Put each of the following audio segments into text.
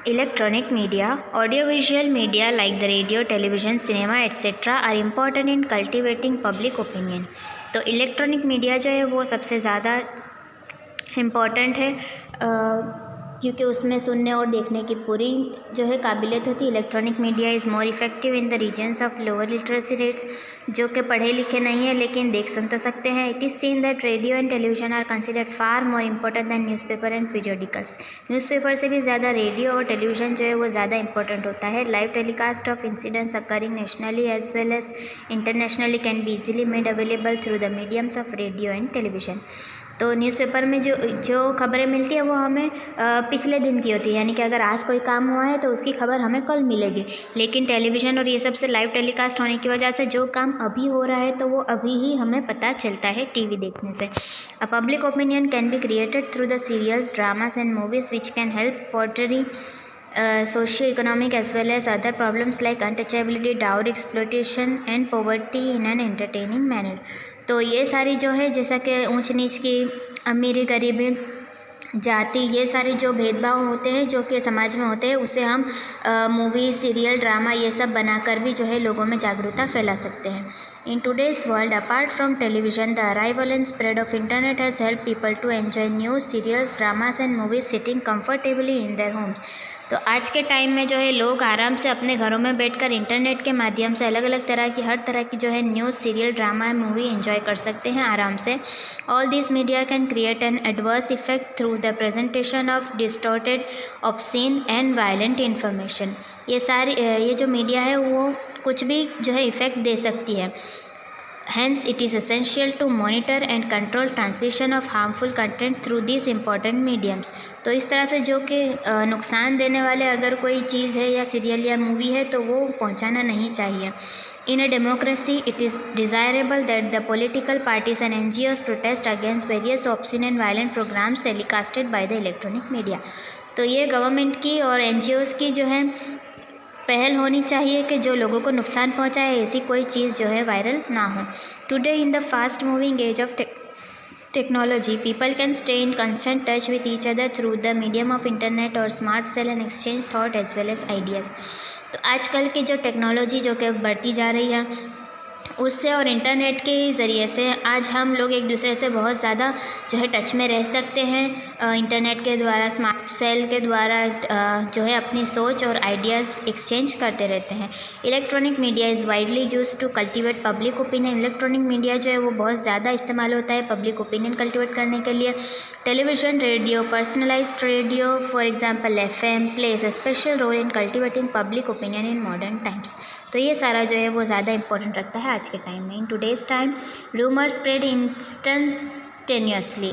Electronic media, audiovisual media like the radio, television, cinema, etc. are important in cultivating public opinion. तो electronic media जो है वो सबसे ज़्यादा इम्पॉर्टेंट है क्योंकि उसमें सुनने और देखने की पूरी जो है काबिलियत होती है। Electronic media is more effective in the reasons of lower literacy rates, जो कि पढ़े लिखे नहीं है लेकिन देख सुन तो सकते हैं। It is seen that radio and television are considered far more important than newspaper and periodicals. Newspaper से भी ज़्यादा रेडियो और टेलीविज़न जो है वो ज़्यादा इंपॉर्टेंट होता है। Live telecast of incidents occurring nationally as well as internationally can be easily made available through the mediums of radio and television. तो न्यूज़पेपर में जो खबरें मिलती है वो हमें पिछले दिन की होती है, यानी कि अगर आज कोई काम हुआ है तो उसकी खबर हमें कल मिलेगी। लेकिन टेलीविज़न और ये सब से लाइव टेलीकास्ट होने की वजह से जो काम अभी हो रहा है तो वो अभी ही हमें पता चलता है टीवी देखने से। A public opinion can be created through the serials, dramas and movies which can help portray socio-economic as well as other problems like untouchability, dowry, exploitation and poverty in an entertaining manner। तो ये सारी जो है जैसा कि ऊंच नीच की, अमीरी गरीबी, जाति, ये सारे जो भेदभाव होते हैं जो कि समाज में होते हैं उसे हम मूवी, सीरियल, ड्रामा ये सब बनाकर भी जो है लोगों में जागरूकता फैला सकते हैं। In today's world, apart from television, the arrival and spread of internet has helped people to enjoy news, serials, dramas and movies sitting comfortably in their homes। तो आज के टाइम में जो है लोग आराम से अपने घरों में बैठकर इंटरनेट के माध्यम से अलग अलग तरह की, हर तरह की जो है news, serial, drama, movie enjoy कर सकते हैं आराम से। All this media can create an adverse effect through the presentation of distorted, obscene and violent information. ये जो मीडिया है वो कुछ भी जो है इफ़ेक्ट दे सकती है। Hence, it is essential to monitor and control transmission of harmful content through these important mediums। तो इस तरह से जो कि नुकसान देने वाले अगर कोई चीज़ है या सीरियल या मूवी है तो वो पहुंचाना नहीं चाहिए। In a democracy, it is desirable that the political parties and NGOs protest against various obscene and violent programs telecasted by the electronic media। तो ये गवर्नमेंट की और NGOs की जो है पहल होनी चाहिए कि जो लोगों को नुकसान पहुंचाए ऐसी कोई चीज़ जो है वायरल ना हो। Today in the fast moving age of technology, people can stay in constant touch with each other through the medium of internet और smart cell and exchange thought as well as ideas. तो आजकल की जो technology जो कि बढ़ती जा रही है उससे और इंटरनेट के ज़रिए से आज हम लोग एक दूसरे से बहुत ज़्यादा जो है टच में रह सकते हैं। इंटरनेट के द्वारा, स्मार्ट सेल के द्वारा जो है अपनी सोच और आइडियाज़ एक्सचेंज करते रहते हैं। Electronic media is widely used to cultivate public opinion. Electronic media जो है वो बहुत ज़्यादा इस्तेमाल होता है पब्लिक ओपिनियन कल्टिवेट करने के लिए। Television, radio, personalised radio for example FM plays a special role in cultivating public opinion in modern times. तो ये सारा जो है वो ज़्यादा इंपॉर्टेंट रखता है आज के टाइम में। इन today's time, rumours spread instantaneously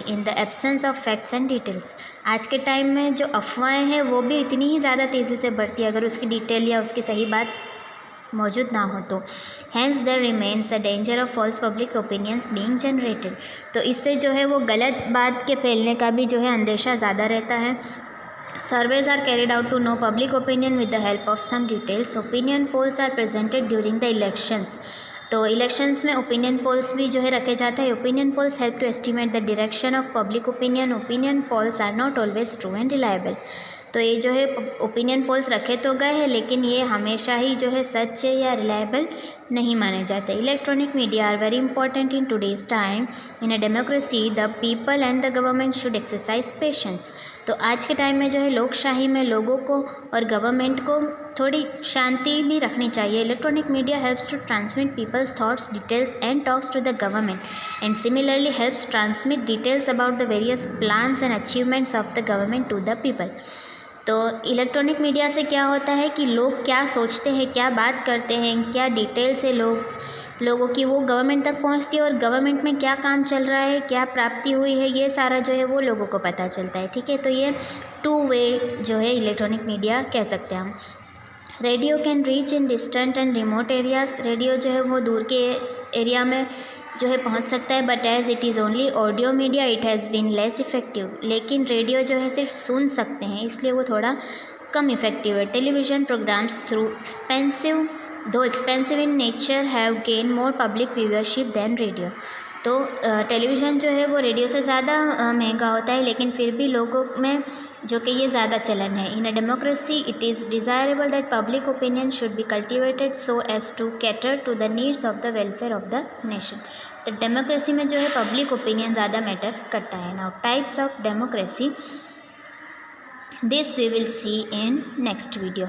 in the absence of facts and details. आज के टाइम में जो अफवाहें हैं वो भी इतनी ही ज़्यादा तेज़ी से बढ़ती है अगर उसकी डिटेल या उसकी सही बात मौजूद ना हो तो। Hence there remains the danger of false public opinions being generated. तो इससे जो है वो गलत बात के फैलने का भी जो है अंदेशा ज़्यादा रहता है। Surveys are carried out to know public opinion with the help of some details. Opinion polls are presented during the elections। तो इलेक्शंस में ओपिनियन पोल्स भी जो है रखे जाते हैं। Opinion polls help to estimate the direction of public opinion. Opinion polls are not always true and reliable. तो ये जो है ओपिनियन पोल्स रखे तो गए हैं लेकिन ये हमेशा ही जो है सच या रिलायबल नहीं माने जाते। Electronic media are very important in today's time. In a democracy the people and the government should exercise patience. तो आज के टाइम में जो है लोकशाही में लोगों को और गवर्नमेंट को थोड़ी शांति भी रखनी चाहिए। Electronic media helps to transmit people's thoughts, details and talks to the government and similarly helps transmit details about the various plans and achievements of the government to the people. तो electronic media से क्या होता है कि लोग क्या सोचते हैं, क्या बात करते हैं, क्या डिटेल्स है लोगों की वो गवर्नमेंट तक पहुंचती है और गवर्नमेंट में क्या काम चल रहा है, क्या प्राप्ति हुई है, ये सारा जो है वो लोगों को पता चलता है। ठीक है, तो ये 2 वे जो है इलेक्ट्रॉनिक मीडिया कह सकते हैं हम। Radio can reach in distant and remote areas. Radio जो है वो दूर के एरिया में जो है पहुंच सकता है but as it is only audio media it has been less effective. लेकिन रेडियो जो है सिर्फ सुन सकते हैं इसलिए वो थोड़ा कम इफेक्टिव है। Television programmes though expensive in nature have gained more public viewership than radio। तो टेलीविज़न जो है वो रेडियो से ज़्यादा महंगा होता है, लेकिन फिर भी लोगों में जो कि ये ज़्यादा चलन है। In a democracy it is desirable that public opinion should be cultivated so as to cater to the needs of the welfare of the nation. तो डेमोक्रेसी में जो है पब्लिक ओपिनियन ज़्यादा मैटर करता है। Now types of democracy, this we will see in next video.